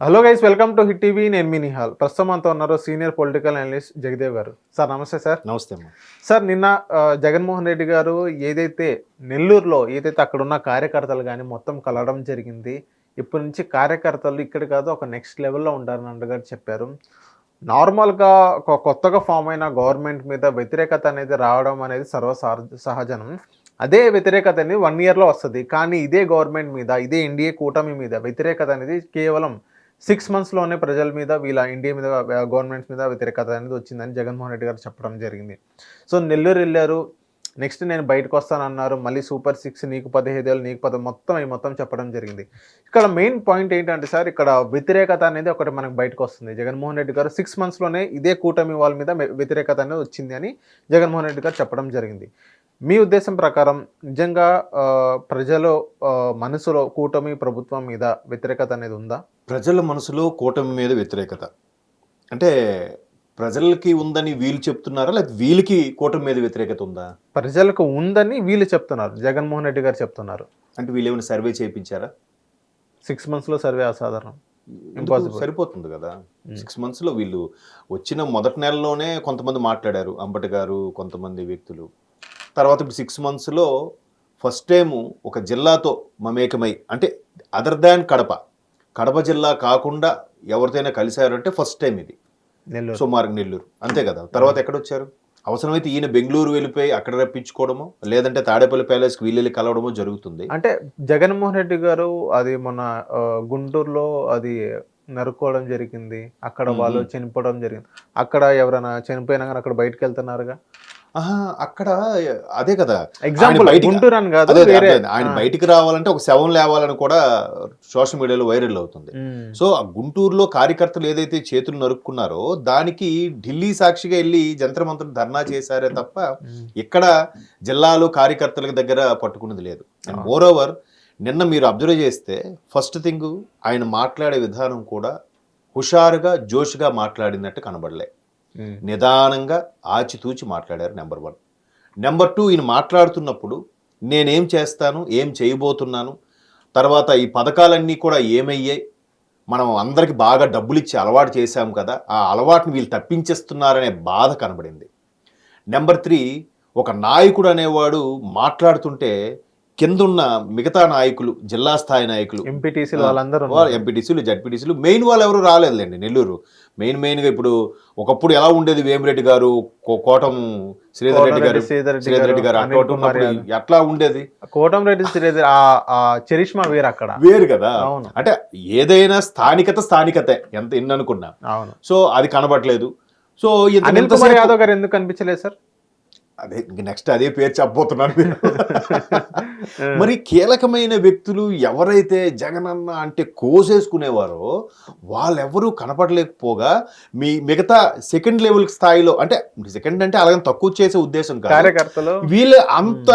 Hello guys, welcome to hit TV. నేను మీ నిహాల్. ప్రస్తుతం అంతా ఉన్నారు సీనియర్ పొలిటికల్ అనలిస్ట్ జగదేవ్ గారు. సార్ నమస్తే సార్. నమస్తే అమ్మా. సార్ నిన్న జగన్మోహన్ రెడ్డి గారు ఏదైతే నెల్లూరులో అక్కడ ఉన్న కార్యకర్తలు కానీ మొత్తం కలవడం జరిగింది. ఇప్పటి నుంచి కార్యకర్తలు ఇక్కడ కాదు ఒక నెక్స్ట్ లెవెల్లో ఉంటారని అన్నట్టుగా చెప్పారు. నార్మల్గా ఒక కొత్తగా ఫామ్ అయిన గవర్నమెంట్ మీద వ్యతిరేకత అనేది రావడం అనేది సహజనం. అదే వ్యతిరేకత అనేది 1 yearలో వస్తుంది. కానీ ఇదే గవర్నమెంట్ మీద, ఇదే ఎన్డీఏ కూటమి మీద వ్యతిరేకత అనేది కేవలం 6 monthsలోనే ప్రజల మీద, వీళ్ళ ఇండియా మీద, గవర్నమెంట్స్ మీద వ్యతిరేకత అనేది వచ్చిందని జగన్మోహన్ రెడ్డి గారు చెప్పడం జరిగింది. సో నెల్లూరు వెళ్ళారు, నెక్స్ట్ నేను బయటకు వస్తానన్నారు, మళ్ళీ సూపర్ 6 నీకు 15 ఏళ్ళు నీకు 10 మొత్తం చెప్పడం జరిగింది. ఇక్కడ మెయిన్ పాయింట్ ఏంటంటే సార్, ఇక్కడ వ్యతిరేకత అనేది ఒకటి మనకు బయటకు వస్తుంది. జగన్మోహన్ రెడ్డి గారు 6 monthsలోనే ఇదే కూటమి వాళ్ళ మీద వ్యతిరేకత అనేది వచ్చింది అని జగన్మోహన్ రెడ్డి గారు చెప్పడం జరిగింది. మీ ఉద్దేశం ప్రకారం నిజంగా ప్రజల మనసులో కూటమి ప్రభుత్వం మీద వ్యతిరేకత అనేది ఉందా? ప్రజల మనసులో కూటమి మీద వ్యతిరేకత అంటే ప్రజలకి ఉందని వీళ్ళు చెప్తున్నారా, లేకపోతే వీళ్ళకి కూటమి మీద వ్యతిరేకత ఉందా? ప్రజలకు ఉందని వీళ్ళు చెప్తున్నారు, జగన్మోహన్ రెడ్డి గారు చెప్తున్నారు. అంటే వీళ్ళు ఏమైనా సర్వే చేయించారా? 6 monthsలో సర్వే అసాధారణం, సరిపోతుంది కదా. 6 monthsలో వీళ్ళు వచ్చిన మొదటి నెలలోనే కొంతమంది మాట్లాడారు, అంబటి గారు, కొంతమంది వ్యక్తులు. తర్వాత ఇప్పుడు 6 monthsలో ఫస్ట్ టైము ఒక జిల్లాతో మమేకమై, అంటే అదర్ దాన్ కడప జిల్లా కాకుండా ఎవరితోనైనా కలిశారు అంటే ఫస్ట్ టైం ఇది. నెల్లూరు, సుమారు నెల్లూరు, అంతే కదా. తర్వాత ఎక్కడొచ్చారు? అవసరమైతే ఈయన బెంగళూరు వెళ్ళిపోయి అక్కడ రప్పించుకోవడమో, లేదంటే తాడేపల్లి ప్యాలెస్కి వీళ్ళెళ్ళి కలవడమో జరుగుతుంది. అంటే జగన్మోహన్ రెడ్డి గారు అది మొన్న గుంటూరులో అది నరుక్కోవడం జరిగింది, అక్కడ వాళ్ళు చనిపోవడం జరిగింది. అక్కడ ఎవరైనా చనిపోయినా కానీ అక్కడ బయటకు వెళ్తున్నారుగా. అక్కడ అదే కదా ఎగ్జాంపుల్, గుంటూరు అని కాదు, ఆయన బయటికి రావాలంటే ఒక శవం లేవాలని కూడా సోషల్ మీడియాలో వైరల్ అవుతుంది. సో ఆ గుంటూరులో కార్యకర్తలు ఏదైతే చేతులు నరుక్కున్నారో దానికి ఢిల్లీ సాక్షిగా వెళ్ళి జంతర్ మంత్రులు ధర్నా చేశారే తప్ప ఇక్కడ జిల్లాలో కార్యకర్తల దగ్గర పట్టుకున్నది లేదు. అండ్ మోర్ ఓవర్ నిన్న మీరు అబ్జర్వ్ చేస్తే ఫస్ట్ థింగ్ ఆయన మాట్లాడే విధానం కూడా హుషారుగా జోష్గా మాట్లాడినట్టు కనబడలే. నిదానంగా ఆచితూచి మాట్లాడారు. నెంబర్ 1. నెంబర్ 2, ఈయన మాట్లాడుతున్నప్పుడు నేనేం చేస్తాను, ఏం చేయబోతున్నాను, తర్వాత ఈ పథకాలన్నీ కూడా ఏమయ్యాయి, మనం అందరికి బాగా డబ్బులు ఇచ్చి అలవాటు చేశాం కదా, ఆ అలవాటుని వీళ్ళు తప్పించేస్తున్నారనే బాధ కనబడింది. నెంబర్ 3, ఒక నాయకుడు అనేవాడు మాట్లాడుతుంటే కిందున్న మిగతా నాయకులు, జిల్లా స్థాయి నాయకులు, ఎంపీటీసీలు, వాళ్ళందరూ ఎంపీటీసీలు, జడ్పీటీసీలు, మెయిన్ వాళ్ళు ఎవరు రాలేదులేండి నెల్లూరు. మెయిన్గా ఇప్పుడు ఒకప్పుడు ఎలా ఉండేది, వేమిరెడ్డి గారు, కోటం శ్రీధర్ రెడ్డి గారు అటు ఉన్నప్పుడు ఎట్లా ఉండేది, కోటం రెడ్డి శ్రీధర్ చరిష్మా వేరు, అక్కడ వేరు కదా. అంటే ఏదైనా స్థానికతే ఎంత ఎన్ననుకున్నా. సో అది కనబడలేదు. సో అనిల్ కుమార్ యాదవ్ గారు ఎందుకు కనిపించలేదు సార్? అదే నెక్స్ట్ అదే పేరు చెప్పబోతున్నాను మీరు. మరి కీలకమైన వ్యక్తులు ఎవరైతే జగనన్న అంటే కోసేసుకునేవారో వాళ్ళెవరూ కనపడలేకపోగా మిగతా సెకండ్ లెవెల్ స్థాయిలో, అంటే సెకండ్ అంటే అలాగే తక్కువ చేసే ఉద్దేశం కాదు, కార్యకర్తలు వీళ్ళు అంత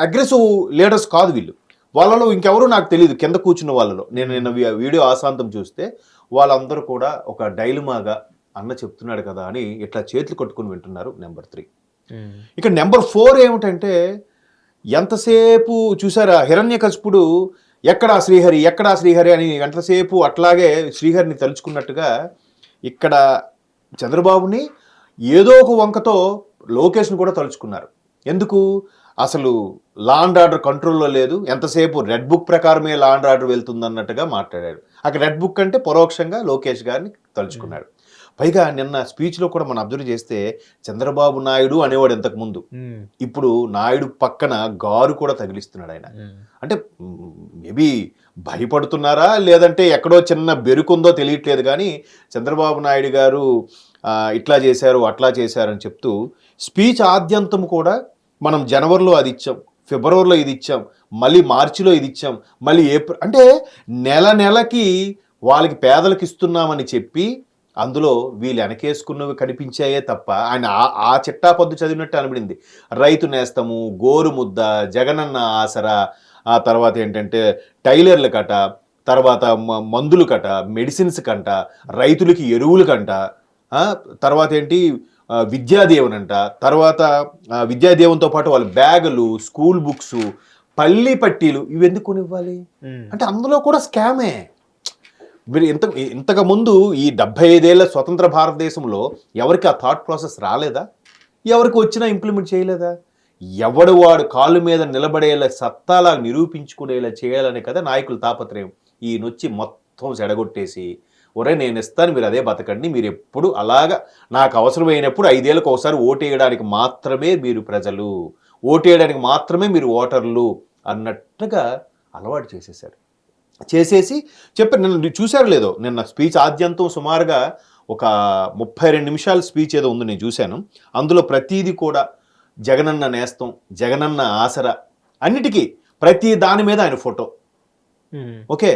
అగ్రెసివ్ లీడర్స్ కాదు వీళ్ళు. వాళ్ళలో ఇంకెవరు నాకు తెలియదు, కింద కూర్చున్న వాళ్ళలో. నేను నిన్న వీడియో ఆశాంతం చూస్తే వాళ్ళందరూ కూడా ఒక డైలమాగా అన్న చెప్తున్నాడు కదా అని ఇట్లా చేతులు కట్టుకుని వింటున్నారు. నెంబర్ 3. ఇక నెంబర్ 4 ఏమిటంటే, ఎంతసేపు చూసారా హిరణ్యకశిపుడు ఎక్కడా శ్రీహరి అని ఎంతసేపు అట్లాగే శ్రీహరిని తలుచుకున్నట్టుగా ఇక్కడ చంద్రబాబుని ఏదో ఒక వంకతో లోకేష్ని కూడా తలుచుకున్నారు. ఎందుకు? అసలు లా అండ్ ఆర్డర్ కంట్రోల్లో లేదు, ఎంతసేపు రెడ్ బుక్ ప్రకారమే లా అండ్ ఆర్డర్ వెళ్తుందన్నట్టుగా మాట్లాడాడు. అక్కడ రెడ్ బుక్ అంటే పరోక్షంగా లోకేష్ గారిని తలుచుకున్నాడు. పైగా నిన్న స్పీచ్లో కూడా మనం అబ్జర్వ్ చేస్తే చంద్రబాబు నాయుడు అనేవాడు ఇంతకుముందు, ఇప్పుడు నాయుడు పక్కన గారు కూడా తగిలిస్తున్నాడు ఆయన. అంటే మేబీ భయపడుతున్నారా, లేదంటే ఎక్కడో చిన్న బెరుకుందో తెలియట్లేదు, కానీ చంద్రబాబు నాయుడు గారు ఇట్లా చేశారు అట్లా చేశారని చెప్తూ స్పీచ్ ఆద్యంతం కూడా మనం జనవరిలో అది ఇచ్చాం, ఫిబ్రవరిలో ఇది ఇచ్చాం, మళ్ళీ మార్చిలో ఇది ఇచ్చాం, మళ్ళీ ఏప్రిల్, అంటే నెలకి వాళ్ళకి పేదలకు ఇస్తున్నామని చెప్పి అందులో వీళ్ళు వెనకేసుకున్నవి కనిపించాయే తప్ప ఆయన ఆ చిట్టా పద్దు చదివినట్టు అనిపడింది. రైతు నేస్తము, గోరు ముద్ద, జగనన్న ఆసరా, ఆ తర్వాత ఏంటంటే టైలర్ల కట, తర్వాత మందులు కట, మెడిసిన్స్ కంట, రైతులకి ఎరువులు కంట, తర్వాత ఏంటి విద్యాదేవనంట, తర్వాత విద్యాదేవంతో పాటు వాళ్ళ బ్యాగులు, స్కూల్ బుక్స్, పల్లి పట్టీలు, ఇవి ఎందుకు కొనివ్వాలి అంటే అందులో కూడా స్కామే. మీరు ఇంతకు ముందు ఈ 75 ఏళ్ల స్వతంత్ర భారతదేశంలో ఎవరికి ఆ థాట్ ప్రాసెస్ రాలేదా? ఎవరికి వచ్చినా ఇంప్లిమెంట్ చేయలేదా? ఎవడు వాడు కాళ్ళు మీద నిలబడేలా సత్తాలా నిరూపించుకునేలా చేయాలనే కదా నాయకుల తాపత్రయం. ఈయనొచ్చి మొత్తం చెడగొట్టేసి, ఒరే నేను ఇస్తాను మీరు అదే బతకండి, మీరు ఎప్పుడు అలాగా నాకు అవసరమైనప్పుడు 5 ఏళ్ళకు ఒకసారి ఓటేయడానికి మాత్రమే మీరు ప్రజలు, ఓటేయడానికి మాత్రమే మీరు ఓటర్లు అన్నట్టుగా అలవాటు చేసేసారు. చేసేసి చెప్పారు. నిన్న చూశారు లేదో, నిన్న స్పీచ్ ఆద్యంతం సుమారుగా ఒక 32 నిమిషాల స్పీచ్ ఏదో ఉంది, నేను చూశాను. అందులో ప్రతీది కూడా జగనన్న నేస్తం, జగనన్న ఆసరా, అన్నిటికీ ప్రతి దాని మీద ఆయన ఫోటో. ఓకే,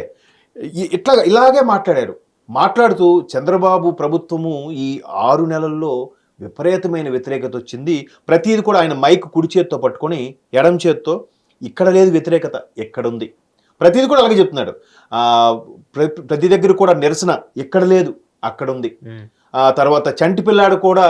ఇలాగే మాట్లాడారు. మాట్లాడుతూ చంద్రబాబు ప్రభుత్వము ఈ 6 నెలల్లో విపరీతమైన వ్యతిరేకత వచ్చింది. ప్రతీది కూడా ఆయన మైక్ కుడి చేత్తో పట్టుకొని ఎడం చేత్తో ఇక్కడ లేదు వ్యతిరేకత, ఎక్కడుంది, ప్రతిదీ కూడా అలాగే చెప్తున్నాడు. ప్రతి దగ్గర కూడా నిరసన ఎక్కడ లేదు అక్కడ ఉంది. తర్వాత చంటి పిల్లాడు కూడా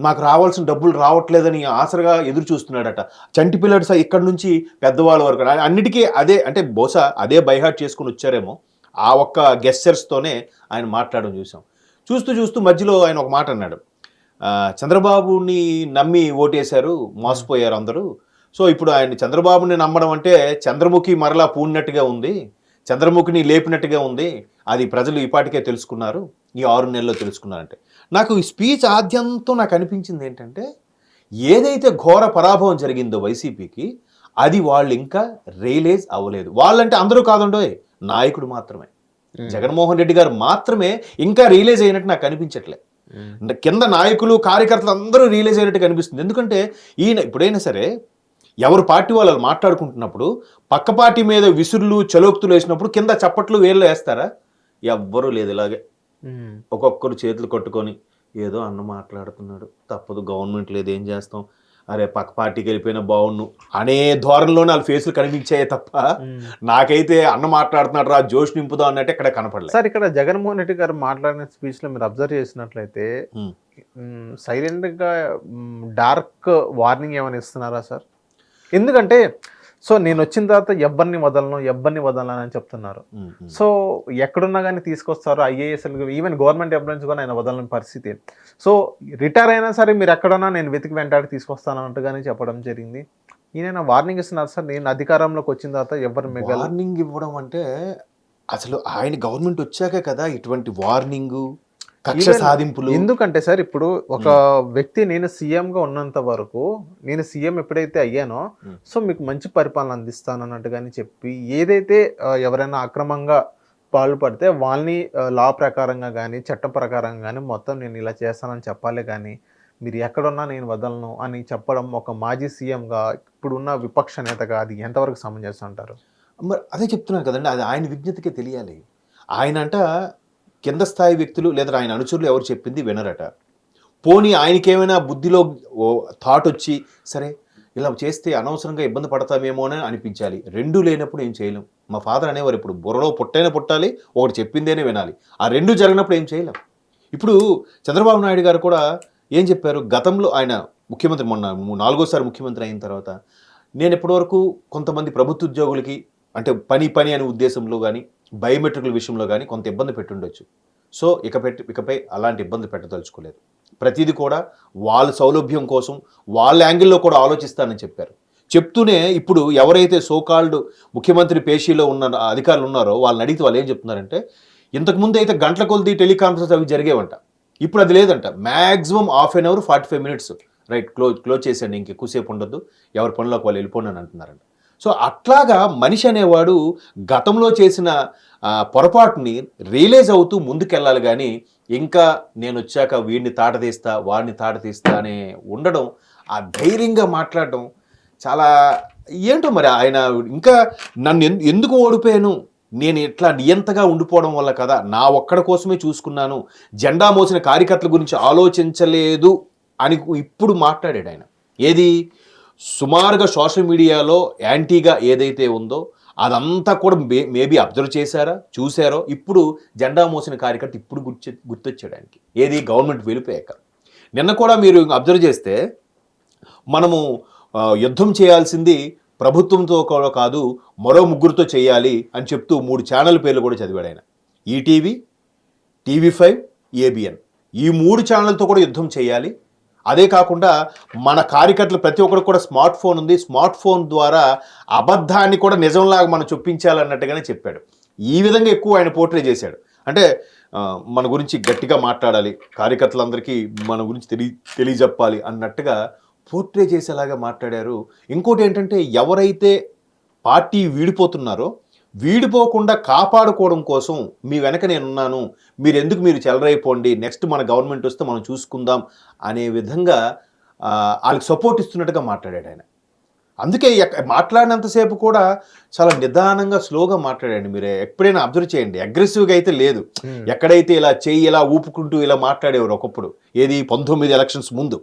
నాకు రావాల్సిన డబ్బులు రావట్లేదని ఆసరగా ఎదురు చూస్తున్నాడట. చంటి పిల్లాడు ఇక్కడ నుంచి పెద్దవాళ్ళ వరకు అన్నిటికీ అదే, అంటే బహుశా అదే బైహార్ట్ చేసుకుని వచ్చారేమో. ఆ ఒక్క గెస్చర్స్తోనే ఆయన మాట్లాడడం చూసాం. చూస్తూ చూస్తూ మధ్యలో ఆయన ఒక మాట అన్నాడు, చంద్రబాబుని నమ్మి ఓటేశారు, మోసపోయారు అందరూ. సో ఇప్పుడు ఆయన చంద్రబాబుని నమ్మడం అంటే చంద్రముఖి మరలా పూడినట్టుగా ఉంది, చంద్రముఖిని లేపినట్టుగా ఉంది, అది ప్రజలు ఈపాటికే తెలుసుకున్నారు, ఈ 6 నెలల్లో తెలుసుకున్నారంటే. నాకు ఈ స్పీచ్ ఆద్యంతో నాకు అనిపించింది ఏంటంటే, ఏదైతే ఘోర పరాభవం జరిగిందో వైసీపీకి, అది వాళ్ళు ఇంకా రియలైజ్ అవ్వలేదు. వాళ్ళంటే అందరూ కాదండోయ్, నాయకుడు మాత్రమే, జగన్మోహన్ రెడ్డి గారు మాత్రమే ఇంకా రియలైజ్ అయినట్టు నాకు అనిపించట్లే. కింద నాయకులు కార్యకర్తలు అందరూ రియలైజ్ అయినట్టు కనిపిస్తుంది. ఎందుకంటే ఈయన ఎప్పుడైనా సరే ఎవరు పార్టీ వాళ్ళు మాట్లాడుకుంటున్నప్పుడు పక్క పార్టీ మీద విసురులు చలోక్తులు వేసినప్పుడు కింద చప్పట్లు వేళ్ళు వేస్తారా? ఎవ్వరూ లేదు. ఇలాగే ఒక్కొక్కరు చేతులు కొట్టుకొని ఏదో అన్న మాట్లాడుతున్నాడు, తప్పదు, గవర్నమెంట్ లేదు, ఏం చేస్తాం, అరే పక్క పార్టీకి వెళ్ళిపోయినా బాగుండు అనే ధోరణిలోనే వాళ్ళ ఫేసులు కనిపించాయి తప్ప నాకైతే అన్న మాట్లాడుతున్నాడు రా జోష్ నింపుదా అన్నట్టు ఇక్కడ కనపడలేదు. సార్ ఇక్కడ జగన్మోహన్ రెడ్డి గారు మాట్లాడిన స్పీచ్ లో మీరు అబ్జర్వ్ చేసినట్లయితే సైలెంట్ గా డార్క్ వార్నింగ్ ఏమైనా ఇస్తున్నారా సార్? ఎందుకంటే సో నేను వచ్చిన తర్వాత ఎవ్వరిని వదలను అని చెప్తున్నారు. సో ఎక్కడున్నా కానీ తీసుకొస్తారు, ఐఏఎస్ ఈవెన్ గవర్నమెంట్ ఎంప్లాయీస్ కూడా ఆయన వదలని పరిస్థితి. సో రిటైర్ అయినా సరే మీరు ఎక్కడున్నా నేను వెతికి వెంటాడి తీసుకొస్తాను అన్నట్టుగానే చెప్పడం జరిగింది. ఈయన వార్నింగ్ ఇస్తున్నారు సార్, నేను అధికారంలోకి వచ్చిన తర్వాత ఎవరు వార్నింగ్ ఇవ్వడం అంటే అసలు ఆయన గవర్నమెంట్ వచ్చాకే కదా ఇటువంటి వార్నింగ్ కక్ష సాధింపులు. ఎందుకంటే సార్ ఇప్పుడు ఒక వ్యక్తి నేను సీఎంగా ఉన్నంత వరకు, నేను సీఎం ఎప్పుడైతే అయ్యానో సో మీకు మంచి పరిపాలన అందిస్తాను అన్నట్టుగాని చెప్పి, ఏదైతే ఎవరైనా అక్రమంగా పాల్పడితే వాళ్ళని లా ప్రకారంగా కానీ చట్టం ప్రకారంగా కానీ మొత్తం నేను ఇలా చేస్తానని చెప్పాలి, కానీ మీరు ఎక్కడున్నా నేను వదలను అని చెప్పడం ఒక మాజీ సీఎంగా, ఇప్పుడున్న విపక్ష నేతగా అది ఎంతవరకు సమంజసం అంటారు? మరి అదే చెప్తున్నాను కదండి, అది ఆయన విజ్ఞతకే తెలియాలి. ఆయన అంట కింద స్థాయి వ్యక్తులు లేదా ఆయన అనుచరులు ఎవరు చెప్పింది వినరట. పోనీ ఆయనకేమైనా బుద్ధిలో థాట్ వచ్చి సరే ఇలా చేస్తే అనవసరంగా ఇబ్బంది పడతామేమో అని అనిపించాలి. రెండూ లేనప్పుడు ఏం చేయలేం. మా ఫాదర్ అనేవారు, ఇప్పుడు బుర్రలో పుట్టైనా పుట్టాలి, ఒకటి చెప్పిందేనే వినాలి. ఆ రెండు జరిగినప్పుడు ఏం చేయలేం. ఇప్పుడు చంద్రబాబు నాయుడు గారు కూడా ఏం చెప్పారు, గతంలో ఆయన ముఖ్యమంత్రి మొన్న 4వ ముఖ్యమంత్రి అయిన తర్వాత నేను ఇప్పటివరకు కొంతమంది ప్రభుత్వ ఉద్యోగులకి అంటే పని అనే ఉద్దేశంలో కానీ బయోమెట్రిక్ల విషయంలో కానీ కొంత ఇబ్బంది పెట్టుండొచ్చు. సో ఇకపై అలాంటి ఇబ్బంది పెట్టదలుచుకోలేదు. ప్రతిదీ కూడా వాళ్ళ సౌలభ్యం కోసం వాళ్ళ యాంగిల్లో కూడా ఆలోచిస్తానని చెప్పారు. చెప్తూనే ఇప్పుడు ఎవరైతే సోకాల్డ్ ముఖ్యమంత్రి పేషీలో ఉన్న అధికారులు ఉన్నారో వాళ్ళని అడిగితే వాళ్ళు ఏం చెప్తున్నారంటే, ఇంతకుముందు అయితే గంటల కొలది టెలికాన్ఫరెన్స్ అవి జరిగేవంట, ఇప్పుడు అది లేదంట. Maximum 1/2 hour 45 minutes right close చేసేయండి, ఇంకెక్కువసేపు ఉండొద్దు, ఎవరి పనిలోకి వాళ్ళు వెళ్ళిపోండి అని అంటున్నారంట. సో అట్లాగా మనిషి అనేవాడు గతంలో చేసిన పొరపాటుని రియలైజ్ అవుతూ ముందుకెళ్ళాలి, కానీ ఇంకా నేను వచ్చాక వీడిని తాటతీస్తా వాడిని తాటతీస్తా అనే ఉండడం, ఆ ధైర్యంగా మాట్లాడడం చాలా ఏంటో. మరి ఆయన ఇంకా నన్ను ఎందుకు ఓడిపోయాను, నేను ఇట్లా నియంతగా ఉండిపోవడం వల్ల కదా, నా ఒక్కడ కోసమే చూసుకున్నాను, జెండా మోసిన కార్యకర్తల గురించి ఆలోచించలేదు అని ఇప్పుడు మాట్లాడాడు ఆయన. ఏది సుమారుగా సోషల్ మీడియాలో యాంటీగా ఏదైతే ఉందో అదంతా కూడా మేబీ అబ్జర్వ్ చేశారా చూశారో, ఇప్పుడు జెండా మోసిన కార్యకర్త ఇప్పుడు గుర్తొచ్చాడు ఆయనకి. ఏది గవర్నమెంట్ వెళ్ళిపోయాక. నిన్న కూడా మీరు అబ్జర్వ్ చేస్తే మనము యుద్ధం చేయాల్సింది ప్రభుత్వంతో కూడా కాదు, మరో 3 చేయాలి అని చెప్తూ 3 ఛానల్ పేర్లు కూడా చదివాడు ఆయన. ఈటీవీ, TV5, ABN ఈ 3 ఛానళ్ళతో కూడా యుద్ధం చేయాలి. అదే కాకుండా మన కార్యకర్తలు ప్రతి ఒక్కరికి కూడా స్మార్ట్ ఫోన్ ఉంది. స్మార్ట్ ఫోన్ ద్వారా అబద్ధాన్ని కూడా నిజంలాగా మనం చొప్పించాలన్నట్టుగానే చెప్పాడు. ఈ విధంగా ఎక్కువ ఆయన పోర్ట్రే చేశాడు. అంటే మన గురించి గట్టిగా మాట్లాడాలి, కార్యకర్తలందరికీ మన గురించి తెలియజెప్పాలి అన్నట్టుగా పోర్ట్రే చేసేలాగా మాట్లాడారు. ఇంకోటి ఏంటంటే ఎవరైతే పార్టీ వీడిపోతున్నారో వీడిపోకుండా కాపాడుకోవడం కోసం మీ వెనక నేనున్నాను, మీరు చెలరైపోండి, నెక్స్ట్ మన గవర్నమెంట్ వస్తే మనం చూసుకుందాం అనే విధంగా వాళ్ళకి సపోర్ట్ ఇస్తున్నట్టుగా మాట్లాడాడు ఆయన. అందుకే మాట్లాడినంతసేపు కూడా చాలా నిదానంగా స్లోగా మాట్లాడండి. మీరు ఎప్పుడైనా అబ్జర్వ్ చేయండి, అగ్రెసివ్గా అయితే లేదు. ఎక్కడైతే ఇలా చెయ్యి ఇలా ఊపుకుంటూ ఇలా మాట్లాడేవారు ఒకప్పుడు, ఏది 19 ఎలక్షన్స్ ముందు,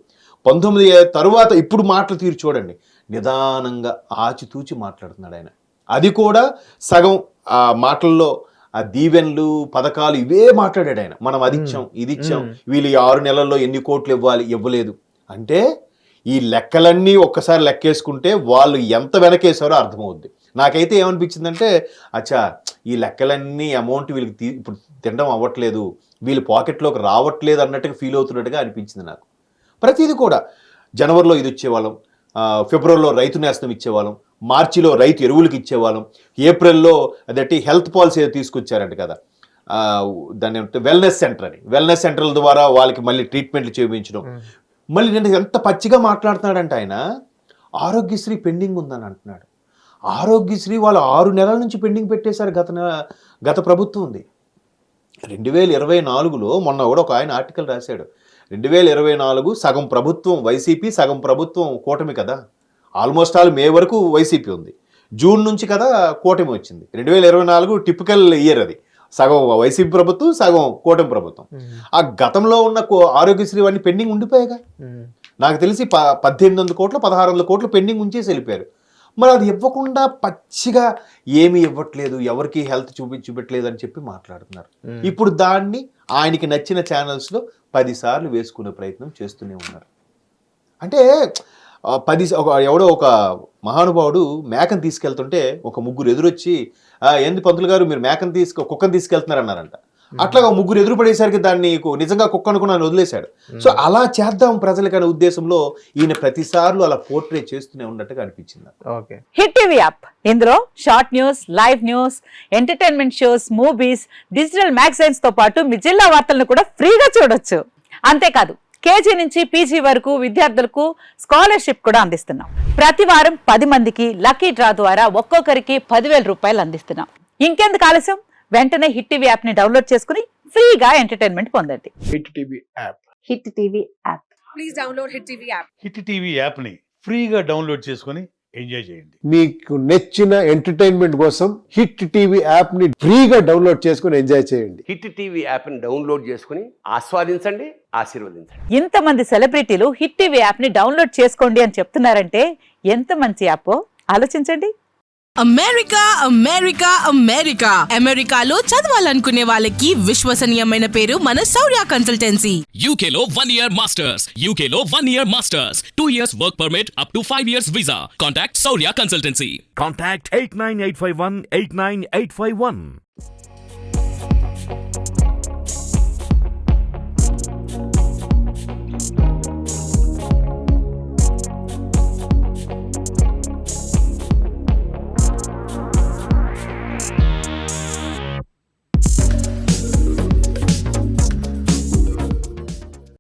19 తరువాత ఇప్పుడు మాటలు తీరు చూడండి, నిదానంగా ఆచితూచి మాట్లాడుతున్నాడు ఆయన. అది కూడా సగం ఆ మాటల్లో ఆ దీవెన్లు పథకాలు ఇవే మాట్లాడాడు ఆయన. మనం అది ఇచ్చాం, ఇది ఇచ్చాం, వీళ్ళు 6 నెలల్లో ఎన్ని కోట్లు ఇవ్వలేదు అంటే ఈ లెక్కలన్నీ ఒక్కసారి లెక్కేసుకుంటే వాళ్ళు ఎంత వెనకేసారో అర్థమవుద్ది. నాకైతే ఏమనిపించిందంటే అచ్చా ఈ లెక్కలన్నీ అమౌంట్ వీళ్ళకి ఇప్పుడు తినడం అవ్వట్లేదు, వీళ్ళ పాకెట్లోకి రావట్లేదు అన్నట్టుగా ఫీల్ అవుతున్నట్టుగా అనిపించింది నాకు. ప్రతిదీ కూడా జనవరిలో ఇది ఇచ్చేవాళ్ళం, ఫిబ్రవరిలో రైతు నేస్తం ఇచ్చేవాళ్ళం, మార్చిలో రైతు ఎరువులకు ఇచ్చేవాళ్ళం, ఏప్రిల్లో అదట్టి హెల్త్ పాలసీ తీసుకొచ్చారంట కదా, దాన్ని ఏమంటే వెల్నెస్ సెంటర్ అని, వెల్నెస్ సెంటర్ల ద్వారా వాళ్ళకి మళ్ళీ ట్రీట్మెంట్లు చేయించడం. మళ్ళీ నేను ఎంత పచ్చిగా మాట్లాడుతున్నాడంటే ఆయన ఆరోగ్యశ్రీ పెండింగ్ ఉందని అంటున్నాడు. ఆరోగ్యశ్రీ వాళ్ళు 6 నెలల నుంచి పెండింగ్ పెట్టేశారు గత ప్రభుత్వం ఉంది. 2024లో మొన్న కూడా ఒక ఆయన ఆర్టికల్ రాశాడు, 2024 సగం ప్రభుత్వం వైసీపీ, సగం ప్రభుత్వం కూటమి కదా. ఆల్మోస్ట్ ఆల్ మే వరకు వైసీపీ ఉంది, జూన్ నుంచి కదా కూటమి వచ్చింది. 2024 టిపికల్ ఇయర్, అది సగం వైసీపీ ప్రభుత్వం, సగం కూటమి ప్రభుత్వం. ఆ గతంలో ఉన్న ఆరోగ్యశ్రీ అన్ని పెండింగ్ ఉండిపోయాగా. నాకు తెలిసి 1800 కోట్లు 1600 కోట్లు పెండింగ్ ఉంచేసి వెళ్ళిపోయారు. మరి అది ఇవ్వకుండా పచ్చిగా ఏమీ ఇవ్వట్లేదు, ఎవరికి హెల్త్ చూపించట్లేదు అని చెప్పి మాట్లాడుతున్నారు. ఇప్పుడు దాన్ని ఆయనకి నచ్చిన ఛానల్స్లో 10 సార్లు వేసుకునే ప్రయత్నం చేస్తూనే ఉన్నారు. అంటే ఎవడో ఒక మహానుభావుడు మేకను తీసుకెళ్తుంటే ఒక ముగ్గురు ఎదురొచ్చి ఏంది పంతులు గారు మీరు కుక్కను తీసుకెళ్తున్నారు అన్నారంట. అట్లాగా ముగ్గురు ఎదురు పడేసరికి దాన్ని నిజంగా కుక్క అనుకున్నాను వదిలేశాడు. సో అలా చేద్దాం ప్రజలకి అనే ఉద్దేశంలో ఈయన ప్రతిసార్లు అలా పోర్ట్రే చేస్తూనే ఉన్నట్టుగా అనిపించింది. ఓకే, హిట్ టీవీ యాప్, ఇందులో short news, live news, entertainment shows, movies, digital magazines తో పాటు మీ జిల్లా వార్తలను కూడా ఫ్రీగా చూడొచ్చు. అంతేకాదు కేజీ నుంచి పీజీ వరకు విద్యార్థులకు స్కాలర్షిప్ కూడా అందిస్తున్నాం. ప్రతి వారం 10 మందికి లక్కీ డ్రా ద్వారా ఒక్కొక్కరికి 10,000 రూపాయలు అందిస్తున్నాం. ఇంకెందుకు ఆలస్యం, వెంటనే హిట్ టీవీ యాప్ ని డౌన్లోడ్ చేసుకుని ఫ్రీగా ఎంటర్టైన్మెంట్ పొందండి. Hit TV app, hit TV app, please download hit TV app. Hit TV app ని ఫ్రీగా డౌన్లోడ్ చేసుకొని ఎంజాయ్ చేయండి. మీకు నచ్చిన ఎంటర్టైన్మెంట్ కోసం హిట్ టీవీ యాప్ ని ఫ్రీగా డౌన్లోడ్ చేసుకుని ఎంజాయ్ చేయండి. హిట్ టీవీ యాప్ ని డౌన్లోడ్ చేసుకుని ఆస్వాదించండి, ఆశీర్వదించండి. ఇంతమంది సెలబ్రిటీలు హిట్ టీవీ యాప్ ని డౌన్లోడ్ చేసుకోండి అని చెప్తున్నారంటే ఎంత మంచి యాప్ ఆలోచించండి. అమెరికా అమెరికా అమెరికా అమెరికాలో చదవాలనుకునే వాళ్ళకి విశ్వసనీయమైన పేరు మన శౌర్య కన్సల్టెన్సీ. UK లో 1 year masters, UK లో 1 year masters, 2 years work permit up to 5 years visa. Contact Shaurya Consultancy. Contact 89851 89851.